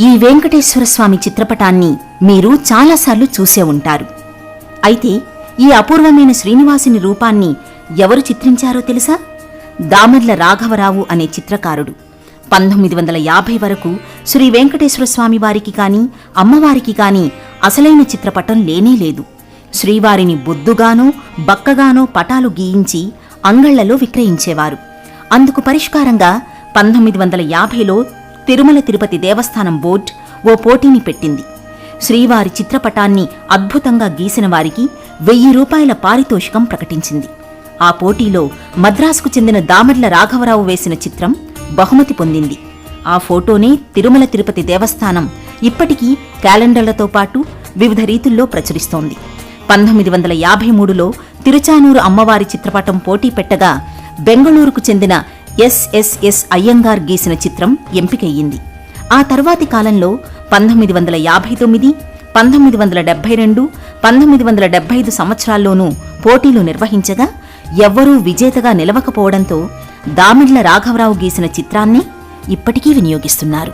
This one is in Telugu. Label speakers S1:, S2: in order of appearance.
S1: ఈ వెంకటేశ్వర స్వామి చిత్రపటాన్ని మీరు చాలాసార్లు చూసే ఉంటారు. అయితే ఈ అపూర్వమైన శ్రీనివాసుని రూపాన్ని ఎవరు చిత్రించారో తెలుసా? దామర్ల రాఘవరావు అనే చిత్రకారుడు. 1950 వరకు శ్రీ వెంకటేశ్వర స్వామి వారికి కాని అమ్మవారికి కాని అసలైన చిత్రపటం లేనేలేదు. శ్రీవారిని బొద్దుగానో బక్కగానో పటాలు గీయించి అంగళ్లలో విక్రయించేవారు. అందుకు పరిష్కారంగా 1950లో తిరుమల తిరుపతి దేవస్థానం బోర్డు ఓ పోటీని పెట్టింది. శ్రీవారి చిత్రపటాన్ని అద్భుతంగా గీసిన వారికి 1000 రూపాయల పారితోషికం ప్రకటించింది. ఆ పోటీలో మద్రాసుకు చెందిన దామర్ల రాఘవరావు వేసిన చిత్రం బహుమతి పొందింది. ఆ ఫోటోనే తిరుమల తిరుపతి దేవస్థానం ఇప్పటికీ క్యాలెండర్లతో పాటు వివిధ రీతుల్లో ప్రచురిస్తోంది. 1953లో తిరుచానూరు అమ్మవారి చిత్రపటం పోటీ పెట్టగా బెంగళూరుకు చెందిన ఎస్ఎస్ఎస్ అయ్యంగార్ గీసిన చిత్రం ఎంపికయ్యింది. ఆ తర్వాతి కాలంలో 1959, 1972, 1975 సంవత్సరాల్లోనూ పోటీలు నిర్వహించగా ఎవ్వరూ విజేతగా నిలవకపోవడంతో దామర్ల రాఘవరావు గీసిన చిత్రాన్ని ఇప్పటికీ వినియోగిస్తున్నారు.